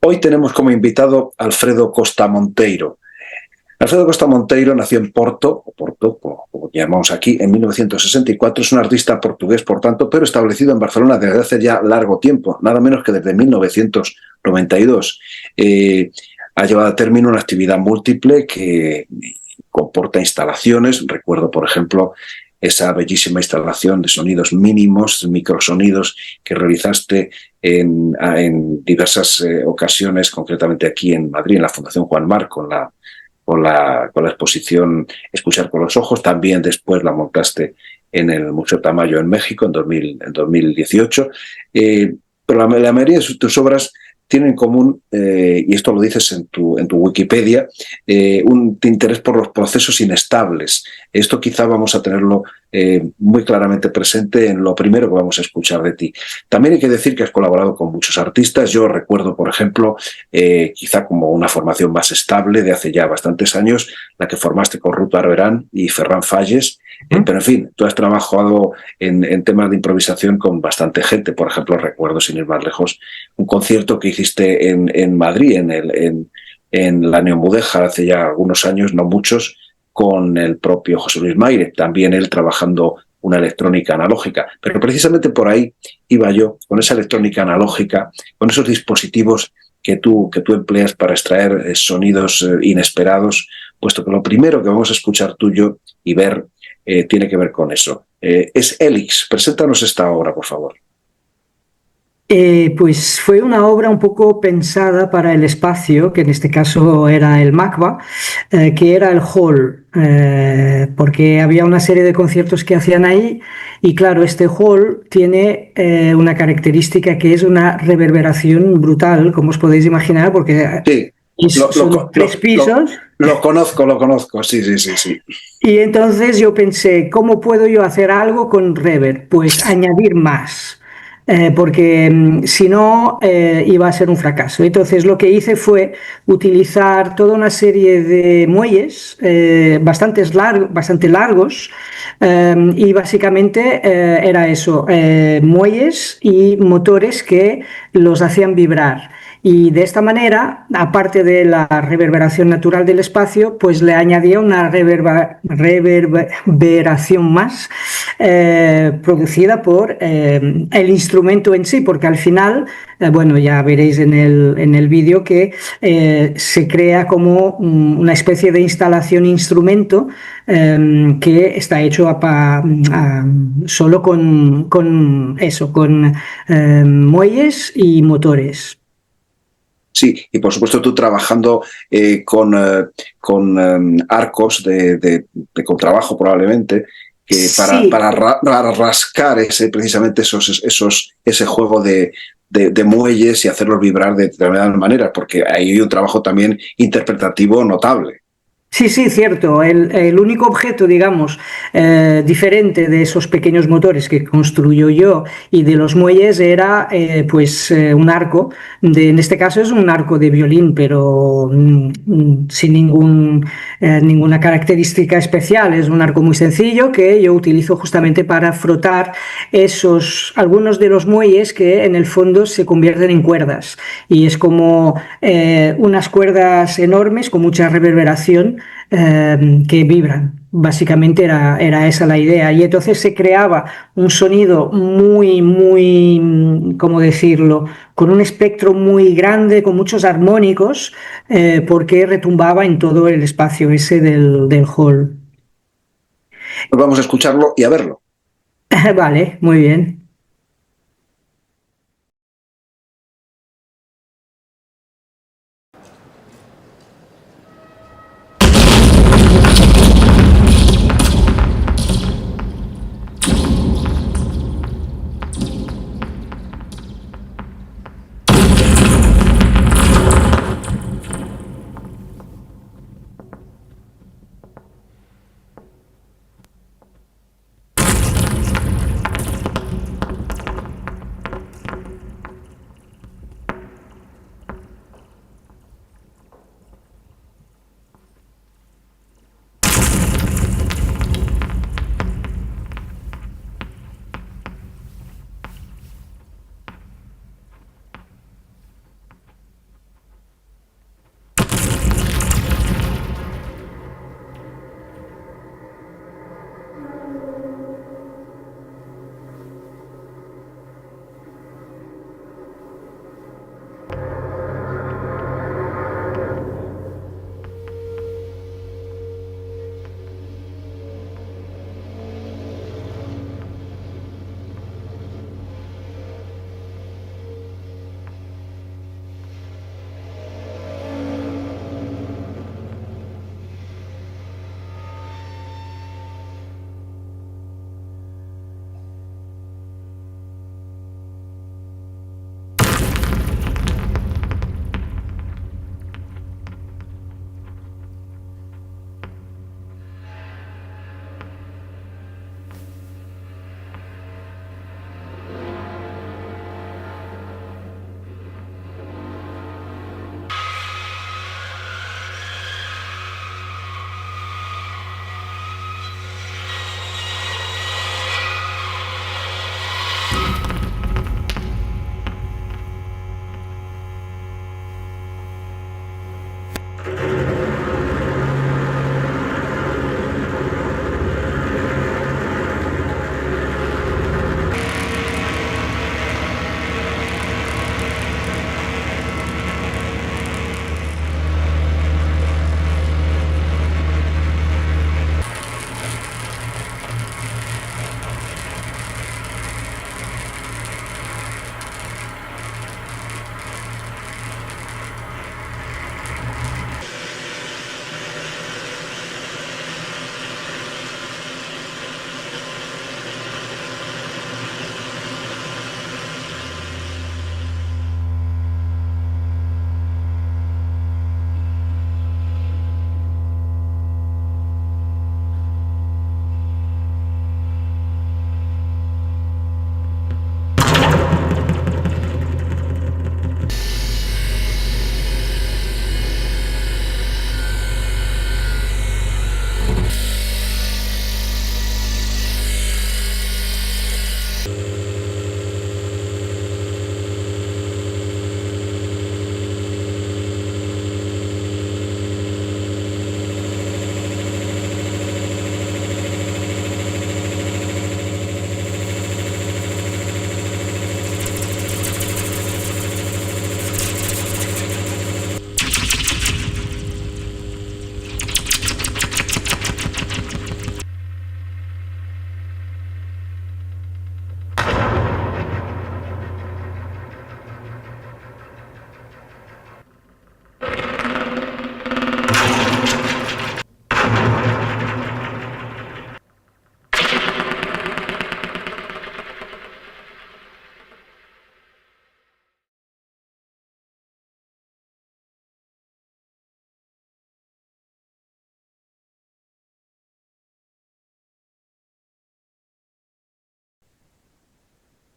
Hoy tenemos como invitado a Alfredo Costa Monteiro. Alfredo Costa Monteiro nació en Porto, o Porto, como llamamos aquí, en 1964. Es un artista portugués, por tanto, pero establecido en Barcelona desde hace ya largo tiempo, nada menos que desde 1992. Ha llevado a término una actividad múltiple que comporta instalaciones. Recuerdo, por ejemplo, esa bellísima instalación de sonidos mínimos, microsonidos, que realizaste en diversas ocasiones, concretamente aquí en Madrid, en la Fundación Juan Marc, con la exposición Escuchar con los Ojos. También después la montaste en el Museo Tamayo en México en 2018. Pero la mayoría de tus obras tienen en común, y esto lo dices en tu Wikipedia, un interés por los procesos inestables. Esto quizá vamos a tenerlo muy claramente presente en lo primero que vamos a escuchar de ti. También hay que decir que has colaborado con muchos artistas. Yo recuerdo, por ejemplo, quizá como una formación más estable de hace ya bastantes años, la que formaste con Ruth Barberán y Ferran Falles. Pero en fin, tú has trabajado en temas de improvisación con bastante gente. Por ejemplo, recuerdo, sin ir más lejos, un concierto que hiciste en Madrid, en la Neomudéjar, hace ya algunos años, no muchos, con el propio José Luis Maire, también él trabajando una electrónica analógica. Pero precisamente por ahí iba yo, con esa electrónica analógica, con esos dispositivos que tú empleas para extraer sonidos inesperados, puesto que lo primero que vamos a escuchar tuyo y ver tiene que ver con eso. Es Helix. Preséntanos esta obra, por favor. Pues fue una obra un poco pensada para el espacio, que en este caso era el MACBA, que era el hall, porque había una serie de conciertos que hacían ahí y claro, este hall tiene una característica que es una reverberación brutal, como os podéis imaginar, porque sí, son tres pisos. Lo conozco, sí. Y entonces yo pensé, ¿cómo puedo yo hacer algo con reverb? Pues añadir más. Porque si no iba a ser un fracaso. Entonces lo que hice fue utilizar toda una serie de muelles bastante largos y básicamente era eso, muelles y motores que los hacían vibrar. Y de esta manera, aparte de la reverberación natural del espacio, pues le añadía una reverberación más producida por el instrumento en sí, porque al final, bueno, ya veréis en el vídeo que se crea como una especie de instalación-instrumento que está hecho solo con muelles y motores. Sí, y por supuesto tú trabajando con arcos de contrabajo probablemente, que Sí. para rascar precisamente ese juego de muelles y hacerlos vibrar de determinadas maneras, porque ahí hay un trabajo también interpretativo notable. Sí, sí, cierto. El único objeto, digamos, diferente de esos pequeños motores que construyo yo y de los muelles era un arco. En este caso es un arco de violín, pero sin ninguna característica especial. Es un arco muy sencillo que yo utilizo justamente para frotar algunos de los muelles que en el fondo se convierten en cuerdas. Y es como unas cuerdas enormes con mucha reverberación que vibran. Básicamente era esa la idea. Y entonces se creaba un sonido ¿cómo decirlo? Con un espectro muy grande, con muchos armónicos, porque retumbaba en todo el espacio ese del hall. Pues vamos a escucharlo y a verlo. Vale, muy bien.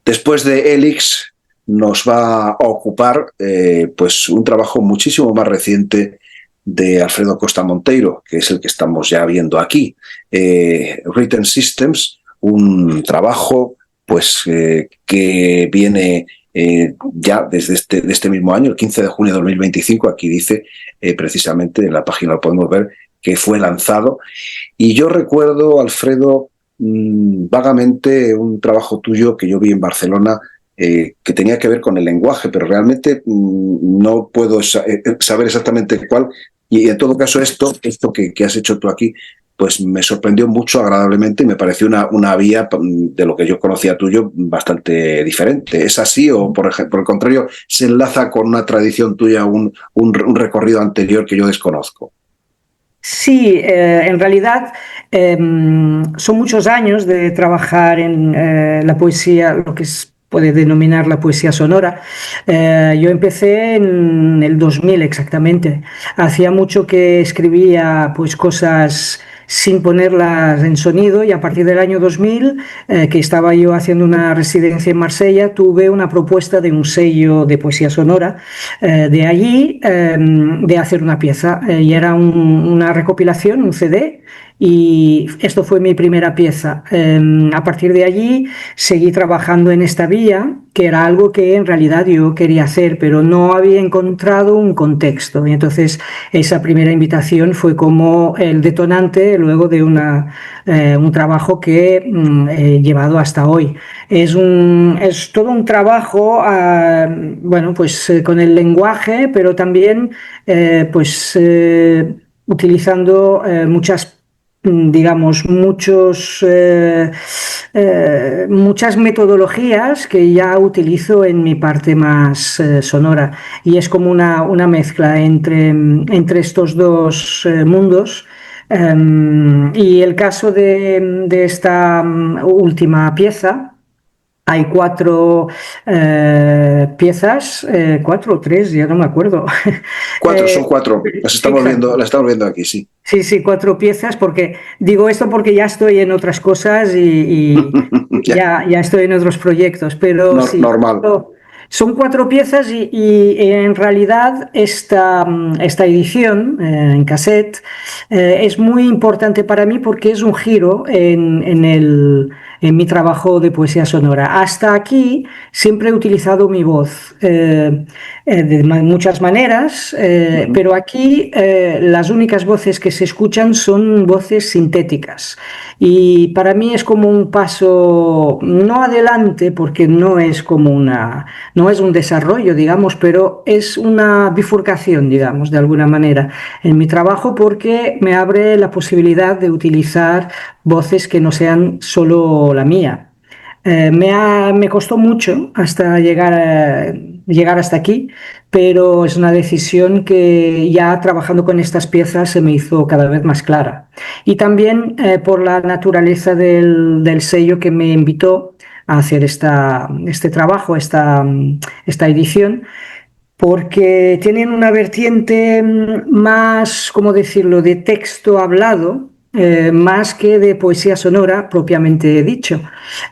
Después de Helix nos va a ocupar pues un trabajo muchísimo más reciente de Alfredo Costa Monteiro, que es el que estamos ya viendo aquí, Written Systems, un trabajo pues que viene ya desde este mismo año, el 15 de junio de 2025, aquí dice precisamente en la página lo podemos ver que fue lanzado. Y yo recuerdo, Alfredo, vagamente un trabajo tuyo que yo vi en Barcelona que tenía que ver con el lenguaje, pero realmente no puedo saber exactamente cuál. Y en todo caso esto que has hecho tú aquí, pues me sorprendió mucho agradablemente y me pareció una vía de lo que yo conocía tuyo bastante diferente. ¿Es así o, por ejemplo, por el contrario, se enlaza con una tradición tuya, un recorrido anterior que yo desconozco? Sí, en realidad son muchos años de trabajar en la poesía, lo que puede denominar la poesía sonora. Yo empecé en el 2000 exactamente. Hacía mucho que escribía pues cosas sin ponerlas en sonido, y a partir del año 2000, que estaba yo haciendo una residencia en Marsella, tuve una propuesta de un sello de poesía sonora, de allí de hacer una pieza, y era una recopilación, un CD, y esto fue mi primera pieza. A partir de allí seguí trabajando en esta vía, que era algo que en realidad yo quería hacer, pero no había encontrado un contexto. Y entonces esa primera invitación fue como el detonante luego de un trabajo que he llevado hasta hoy. Es todo un trabajo, bueno, pues con el lenguaje, pero también pues utilizando digamos, muchas metodologías que ya utilizo en mi parte más sonora, y es como una mezcla entre estos dos mundos. Y el caso de esta última pieza, hay cuatro piezas, cuatro o tres, ya no me acuerdo. Son cuatro. Exacto. Las estamos viendo aquí, sí. Sí, sí, cuatro piezas, porque digo esto porque ya estoy en otras cosas y Ya, ya estoy en otros proyectos, pero sí, normal. son cuatro piezas, y en realidad esta edición en cassette es muy importante para mí porque es un giro en mi trabajo de poesía sonora. Hasta aquí siempre he utilizado mi voz de muchas maneras, pero aquí las únicas voces que se escuchan son voces sintéticas. Y para mí es como un paso, no adelante, porque no es un desarrollo, digamos, pero es una bifurcación, digamos, de alguna manera en mi trabajo, porque me abre la posibilidad de utilizar voces que no sean solo la mía. Me costó mucho hasta llegar hasta aquí, pero es una decisión que ya trabajando con estas piezas se me hizo cada vez más clara. Y también por la naturaleza del sello que me invitó a hacer este trabajo, esta edición, porque tienen una vertiente más, ¿cómo decirlo?, de texto hablado, más que de poesía sonora propiamente dicho.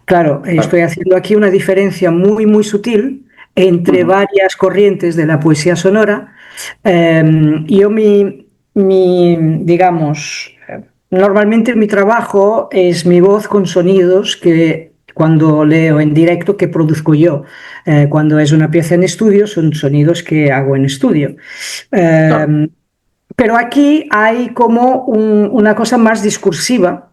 Claro, Claro. estoy haciendo aquí una diferencia muy, muy sutil entre Ujú. varias corrientes de la poesía sonora. Yo digamos, normalmente mi trabajo es mi voz con sonidos que cuando leo en directo, que produzco yo. Cuando es una pieza en estudio, son sonidos que hago en estudio. Claro. Eh, pero aquí hay como una cosa más discursiva,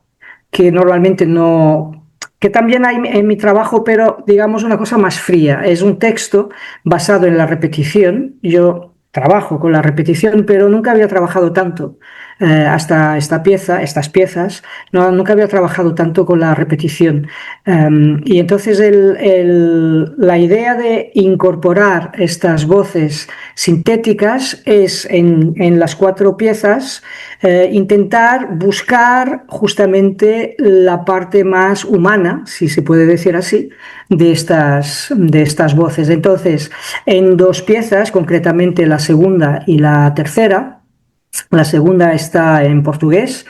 que normalmente no, que también hay en mi trabajo, pero digamos una cosa más fría. Es un texto basado en la repetición. Yo trabajo con la repetición, pero nunca había trabajado tanto hasta estas piezas, no, nunca había trabajado tanto con la repetición. Y entonces la idea de incorporar estas voces sintéticas es en las cuatro piezas intentar buscar justamente la parte más humana, si se puede decir así, de estas voces. Entonces, en dos piezas, concretamente la segunda y la tercera, la segunda está en portugués,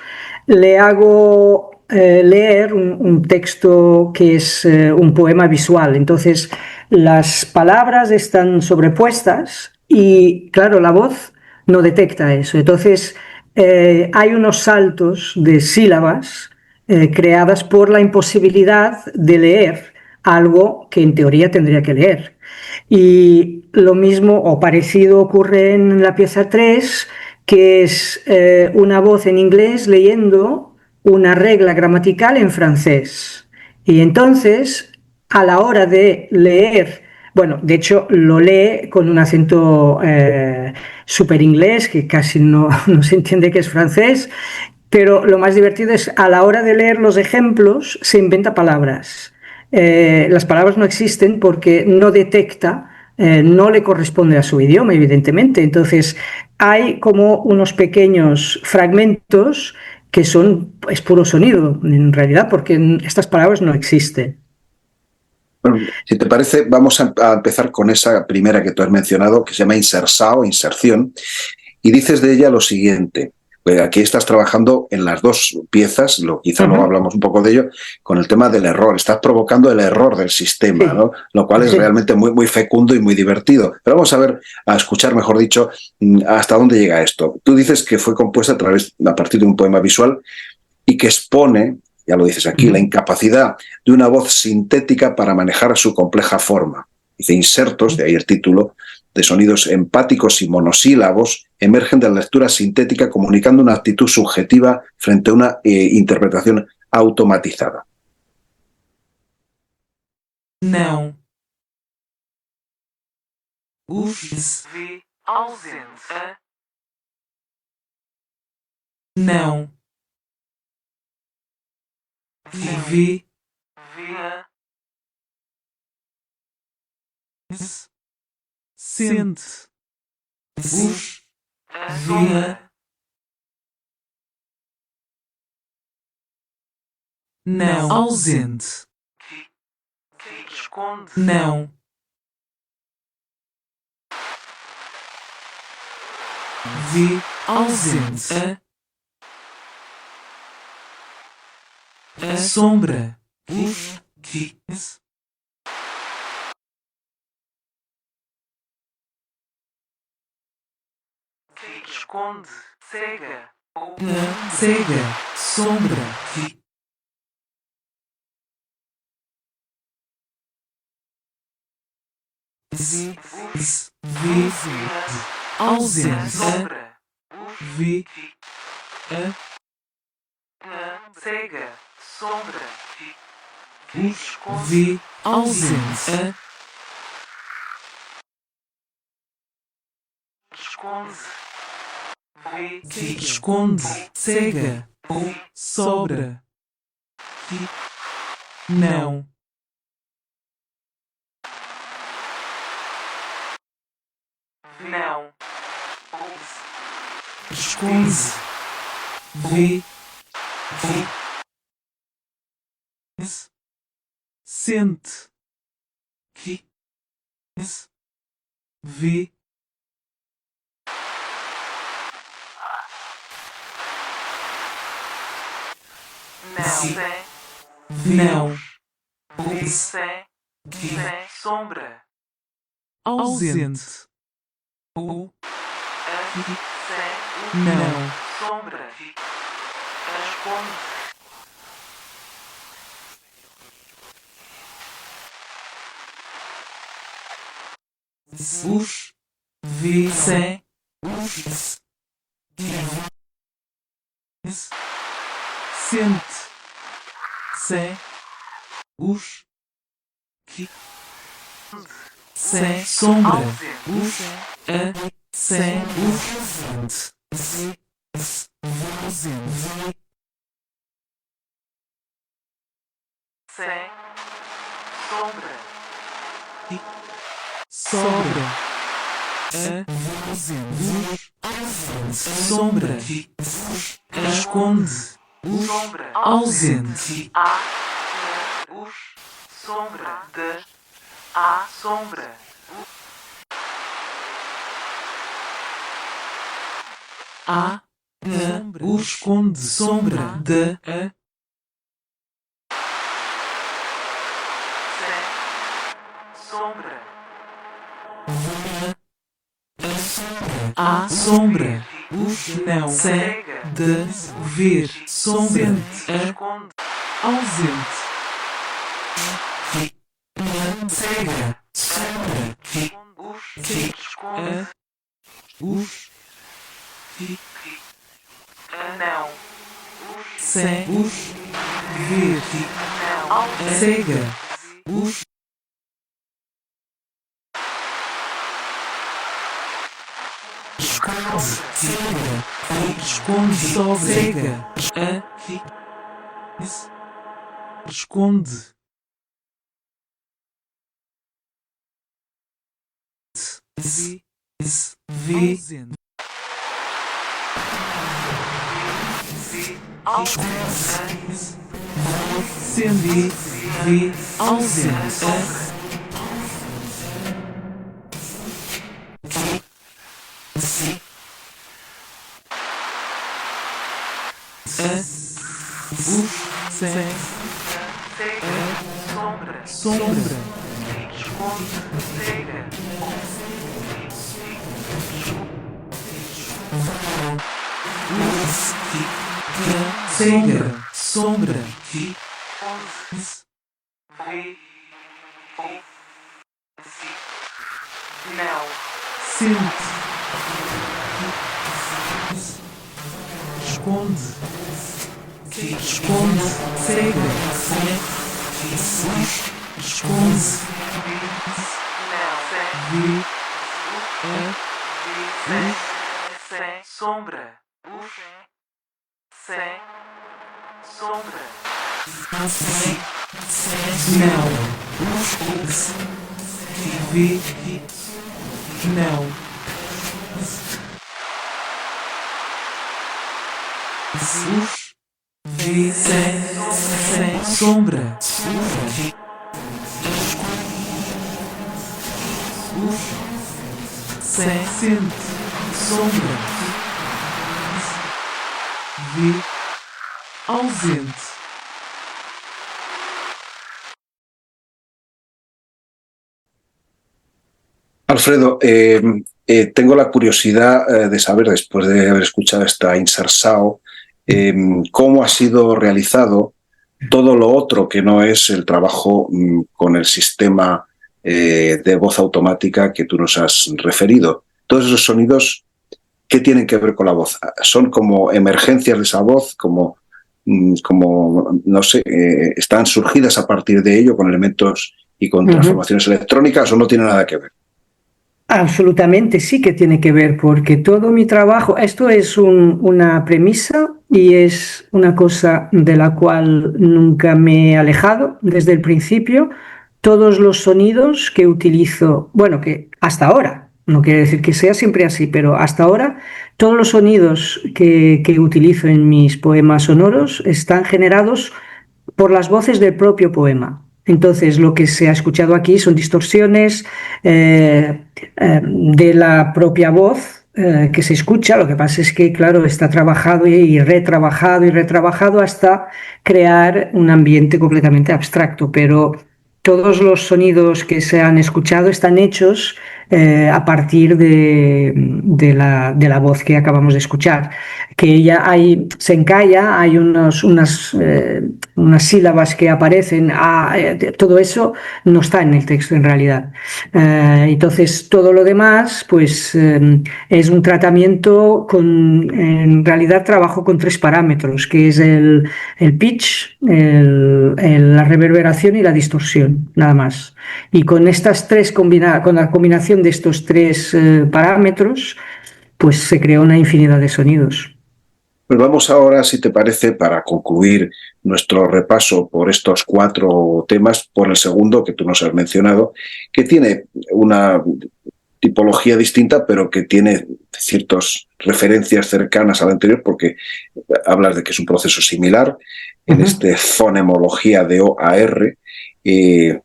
le hago leer un texto que es un poema visual. Entonces, las palabras están sobrepuestas y, claro, la voz no detecta eso. Entonces, hay unos saltos de sílabas creadas por la imposibilidad de leer algo que en teoría tendría que leer. Y lo mismo o parecido ocurre en la pieza 3, que es una voz en inglés leyendo una regla gramatical en francés. Y entonces, a la hora de leer, bueno, de hecho lo lee con un acento súper inglés, que casi no se entiende que es francés, pero lo más divertido es a la hora de leer los ejemplos se inventa palabras. Las palabras no existen porque no detecta, no le corresponde a su idioma, evidentemente. Entonces, hay como unos pequeños fragmentos que es puro sonido, en realidad, porque estas palabras no existen. Bueno, si te parece, vamos a empezar con esa primera que tú has mencionado, que se llama insersao, inserción, y dices de ella lo siguiente. Aquí estás trabajando en las dos piezas, quizá luego hablamos un poco de ello, con el tema del error. Estás provocando el error del sistema, Sí, ¿no? Lo cual es sí. realmente muy, muy fecundo y muy divertido. Pero vamos a ver, a escuchar, mejor dicho, hasta dónde llega esto. Tú dices que fue compuesta a partir de un poema visual y que expone, ya lo dices aquí, la incapacidad de una voz sintética para manejar su compleja forma. Dice insertos, de ahí el título, de sonidos empáticos y monosílabos emergen de la lectura sintética comunicando una actitud subjetiva frente a una interpretación automatizada. Não. Vi ausente. Não. Vi. Via. Sente. Via. Não. Ausente. Esconde. Não. Vi. Ausente. A sombra. Que. Esconde. Cega. Cega. Sombra. Que. Vi. Ausente. Vi. Cega. Sombra. Vi. Ausente. Esconde. Vi. Esconde. Cega. Sobra. Não. Não. Esconde. Vi. Sente. Que. Vi. Não. Sem sombra. Ausente. Não. Sombra. Esconde. Vi. Sem. Sente. Sem. Que. Sem sombra. Sem. Sem sombra. Sobra. Sombra. Esconde. Ausente. Sombra. De. A sombra. A. Esconde. Sombra. De. sombra. A sombra. Não cega de ver. Sombra. Esconde. Ausente. Cega. Sombra. Esconde. Os. Não. Sem. Os. Ver. Cega. Os. Esconde, esconde, só cega, esconde, vê, acende, vê, ausente. Sombra. Cega. Sombra. Não. Sente. Esconde. Esconde. Cega. Esconde. Sem sombra. Sem sombra. Não. Vê. Não. Vê. Sem sombra. Sente. Sombra. Vê. Ausente. Alfredo, tengo la curiosidad de saber, después de haber escuchado esta Inserção, cómo ha sido realizado todo lo otro que no es el trabajo con el sistema de voz automática que tú nos has referido. Todos esos sonidos, ¿qué tienen que ver con la voz? ¿Son como emergencias de esa voz? Como no sé, ¿están surgidas a partir de ello con elementos y con transformaciones electrónicas o no tiene nada que ver? Absolutamente sí que tiene que ver, porque todo mi trabajo, esto es una premisa y es una cosa de la cual nunca me he alejado desde el principio. Todos los sonidos que utilizo, bueno, que hasta ahora, no quiere decir que sea siempre así, pero hasta ahora todos los sonidos que utilizo en mis poemas sonoros están generados por las voces del propio poema. Entonces, lo que se ha escuchado aquí son distorsiones de la propia voz que se escucha. Lo que pasa es que, claro, está trabajado y retrabajado hasta crear un ambiente completamente abstracto, pero todos los sonidos que se han escuchado están hechos a partir de la voz que acabamos de escuchar, que ya se encalla, hay unas sílabas que aparecen, todo eso no está en el texto en realidad. Entonces todo lo demás pues es un tratamiento en realidad trabajo con 3 parámetros, que es el pitch, la reverberación y la distorsión, nada más. Y con estas 3 con la combinación de estos 3 parámetros, pues se creó una infinidad de sonidos. Pues vamos ahora, si te parece, para concluir nuestro repaso por estos 4 temas, por el segundo que tú nos has mencionado, que tiene una tipología distinta, pero que tiene ciertas referencias cercanas al anterior, porque hablas de que es un proceso similar en fonemología de O a R,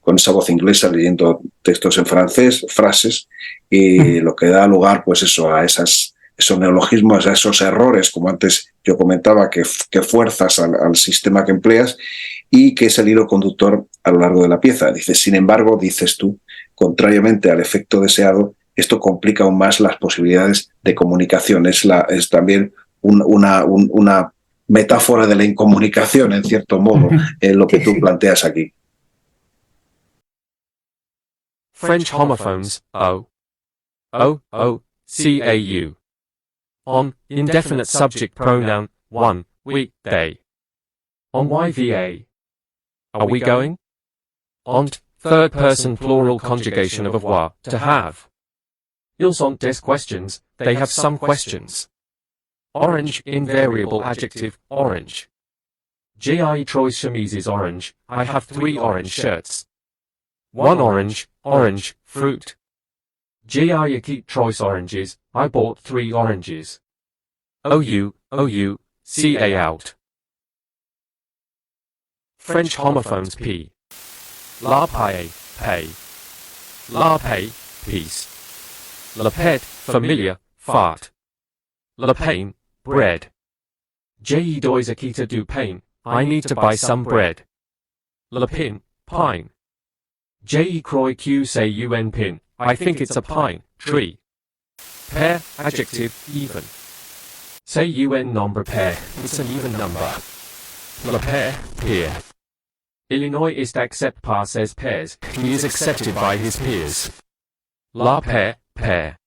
con esa voz inglesa leyendo textos en francés, frases, lo que da lugar pues eso, a esos neologismos, a esos errores, como antes yo comentaba, que fuerzas al sistema que empleas y que es el hilo conductor a lo largo de la pieza. Dices, sin embargo, dices tú, contrariamente al efecto deseado, esto complica aún más las posibilidades de comunicación. Es también una metáfora de la incomunicación, en cierto modo, lo que tú planteas aquí. French homophones, o, cau. On, indefinite subject pronoun, 1, we, they. On YVA. Are we going? Ont, third person plural conjugation of avoir, to have. Ils ont des questions, they have some questions. Orange, invariable adjective, orange. J'ai trois chemises orange, I have 3 orange shirts. 1 orange, orange, fruit. J'ai acquis 3 oranges, I bought 3 oranges. Ou, ca out. French homophones p. La paix, pay. La paix, peace. La pet, familiar, fart. La pain, bread. J'ai dois acquis du pain, I need to buy some bread. La pin, pine. J'ai crois que c'est un pin, I think it's a pine, tree. Pair, adjective, even. C'est un nombre pair, it's an even number. La pair, peer. Illinois is accepted par ses pairs, he is accepted by his peers. La paire, pair.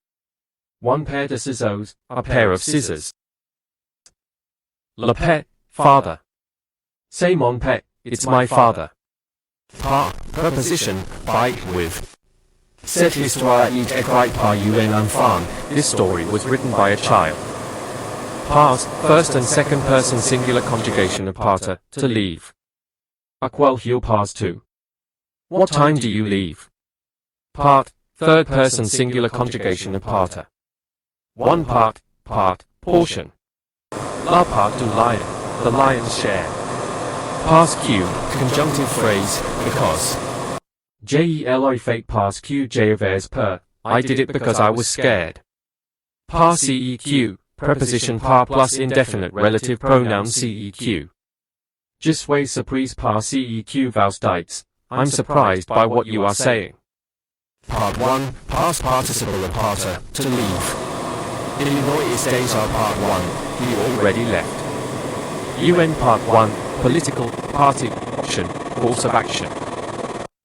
1 pair de ciseaux, a pair of scissors. Le père, father. C'est mon père, it's my father. Par, preposition, by, with. Cette histoire est écrite par un enfant, this story was written by a child. Pars, first and second person singular conjugation of partir, to leave. A quel he'll pass to. What time do you leave? Part, third person singular conjugation of partir. 1 part, portion. La part du lion, the lion's share. Pars Q, conjunctive phrase, because. J'ai fait parce que j'avais peur, I did it because I was scared. Par ceq, preposition par plus indefinite relative pronoun ceq. Je suis surprise par ceq vos dites, I'm surprised by what you are saying. Part 1, past participle of partir, to leave. Illinois is déjà part 1, he already left. UN part 1, political, party, action, course of action.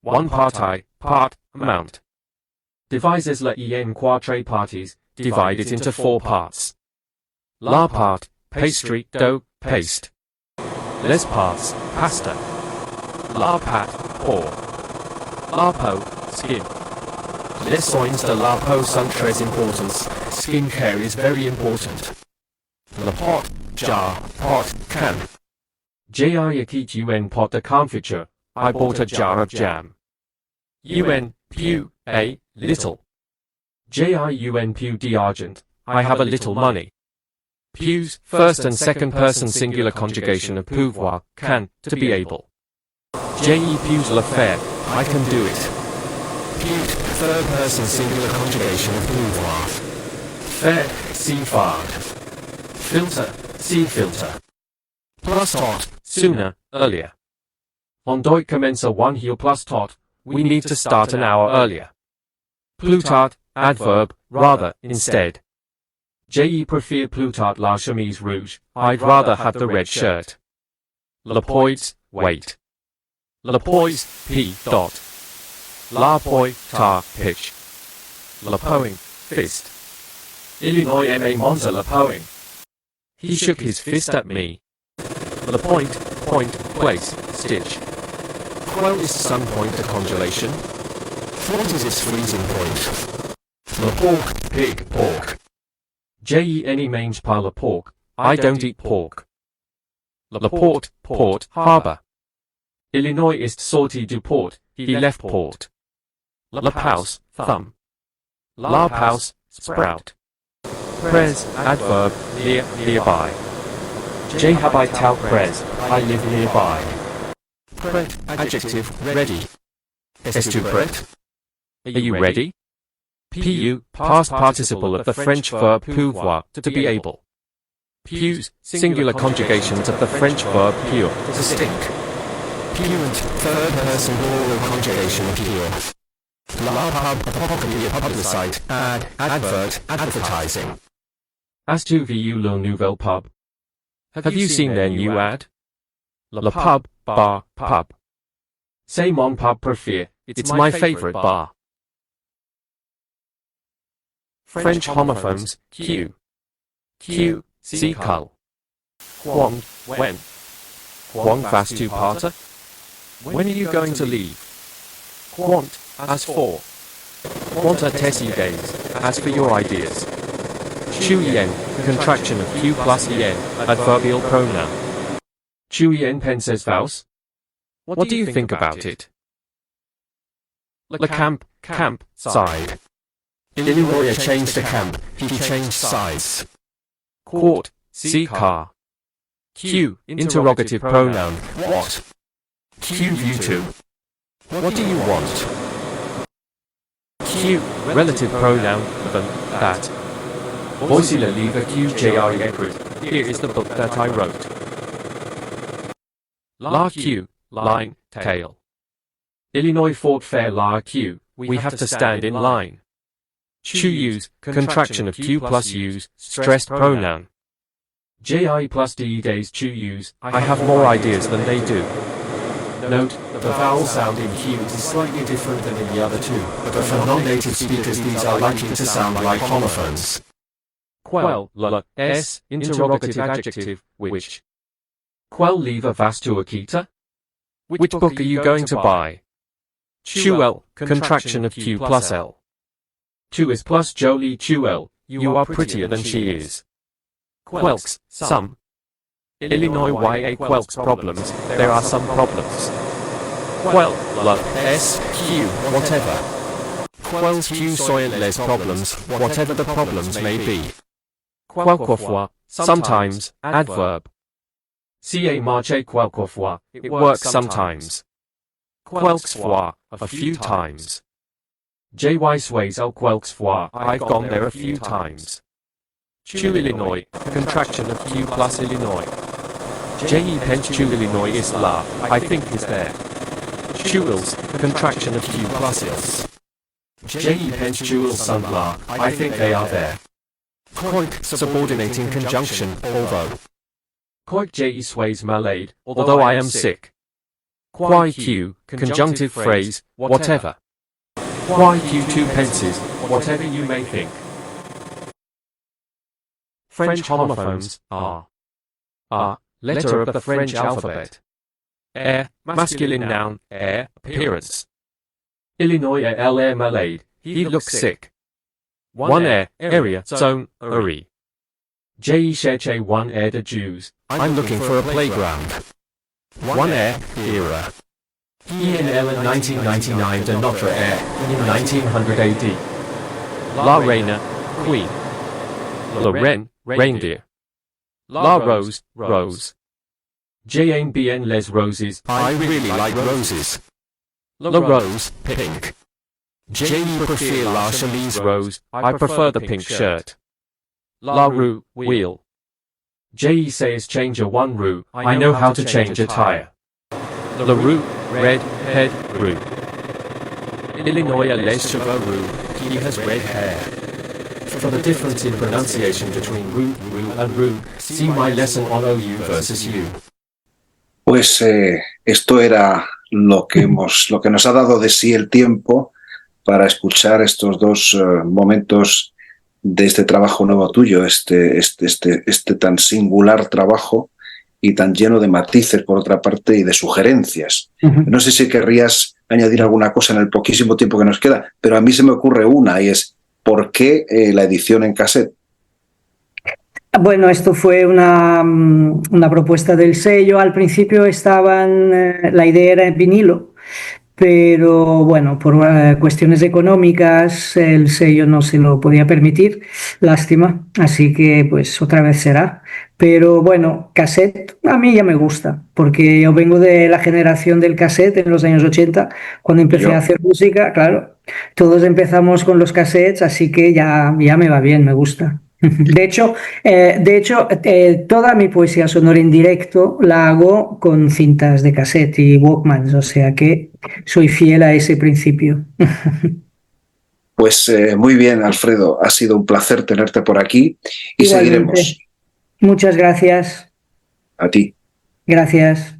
1 parti, part, amount. Divises la en 4 parties, divide it into 4 parts. La part, pastry, dough, paste. Les parts, pasta. La pâte, porc. La peau, skin. Les soins de la peau sont très importants, skin care is very important. Le pot, jar, pot, can. J'ai acquis un pot de confiture, I bought a jar of jam. Un, pew, a, little. J'ai un pew d'argent, I have a little money. Pews, first and second person singular conjugation of pouvoir, can, to be able. J'ai pews le faire, I can do it. Pewed, third person singular conjugation of pouvoir. Faire, see fard. Filter, see filter. Plus tot, sooner, earlier. On doit commencer 1 heal plus tot, we need to start an hour earlier. Plutard, adverb, rather, instead. J'ai préfère plutard la chemise rouge, I'd rather have the red shirt. Le poids, wait. Le poids, p. dot. La poi, tar, pitch. Le poing, fist. Illinois monza le poing. He shook his fist at me. Le point, place, stitch. Quel is sun point to congelation? What is its freezing point? Le pork, pig, pork. J'ai any mange par le pork, I don't eat pork. Le port, harbor. Illinois ist sorti du port, he left port. La paus, thumb. La paus, sprout. Pres, adverb, nearby. J'ai habitat pres, I live nearby. Pret, adjective, ready. Es-tu prêt? Are you ready? Pu, past participle of the French verb pouvoir, to be able. Pews, singular conjugations of the French verb pure, to stink. Puant, third person plural conjugation of pure. LARPub appropriate publicite advert advertising. As to le Nouvelle Pub. Have you seen their new ad? Le Pub, bar, pub. C'est mon pub préféré. It's my favorite bar. French homophones, Q. Q, C, cull. Quant, when. Quant vas tu partir? When are you going to leave? Quant, as for. Quant à tes idées, as for your ideas. Chu yen, contraction of Q plus en, adverbial pronoun. Chu yen penses vous? What do you think about it? Le camp, side. Illinois changed the camp, he changed sides. Court, see car. Q, interrogative pronoun. What? Q you two. What do you want? Q, relative pronoun, than, that. Voici le livre que j'ai écrit. Here is the book that I wrote. La Q, line, tail. Illinois Fort Fair la Q, we have to stand in line. Chu use, contraction of Q plus use, stressed pronoun. JI plus DE days chu use, I have more ideas than they do. Note, The vowel sound in Q is slightly different than in the other two, but for non-native speakers these are likely to sound like homophones. quel, la, s, interrogative adjective, which. Quel livre vas tu acheter? Which book are you going to buy? Chuel, contraction of Q plus L. Tu is plus jolie Chuel, you are prettier than she is. Quelques, some. Illinois YA quelques problems, there are some problems. Quel, la, S, Q, whatever. Quelques Q soil les problems, whatever the problems may be. quelquefois, sometimes, adverb. Ca marche quelquefois, it works sometimes. Quelquefois, a few times. JY sways el quelquefois, I've gone there a few times. Chu Illinois, contraction of Q plus Illinois. JE pence Chu Illinois is la, I think is there. Chuils, contraction of Q plus ils. JE pence jewels sun la, I think they are there. Coic, subordinating conjunction, although. Coic JE sways malade, although I am sick. Quai Q, conjunctive phrase, whatever. Quai Q two pences, whatever you may think. French homophones are. Letter of the French alphabet. Air, masculine noun, air, appearance. Illinois l'air malade, he looks sick. One air, area, zone, uri. Je cherche one air de Jews. I'm looking for a playground. One air, era. He in L in 1999 de Notre Air, in 1900 AD. La Reina, queen. La Reine, reindeer. La Rose, rose. J'aime bien les roses. I really like roses. La Rose, Pink. Je préfère la chemise rose, I prefer the pink shirt. La roue, wheel. Je says change a one roue, I know how to change a tire. La roue, red, head, roue. Illinois les cheveux roux, he has red hair. For the difference in pronunciation between roux, and roux, see my lesson on OU versus U. Pues esto era lo que nos ha dado de sí el tiempo para escuchar estos dos momentos de este trabajo nuevo tuyo, este tan singular trabajo y tan lleno de matices por otra parte y de sugerencias. No sé si querrías añadir alguna cosa en el poquísimo tiempo que nos queda, pero a mí se me ocurre una y es ¿por qué la edición en cassette? Bueno, esto fue una propuesta del sello. Al principio la idea era en vinilo, pero bueno, por cuestiones económicas el sello no se lo podía permitir, lástima, así que pues otra vez será. Pero bueno, cassette a mí ya me gusta, porque yo vengo de la generación del cassette en los años 80, cuando empecé a hacer música, claro, todos empezamos con los cassettes, así que ya me va bien, me gusta. De hecho, toda mi poesía sonora en directo la hago con cintas de cassette y Walkmans, o sea que soy fiel a ese principio. Pues muy bien, Alfredo, ha sido un placer tenerte por aquí y Igualmente. seguiremos. Muchas gracias. A ti. Gracias.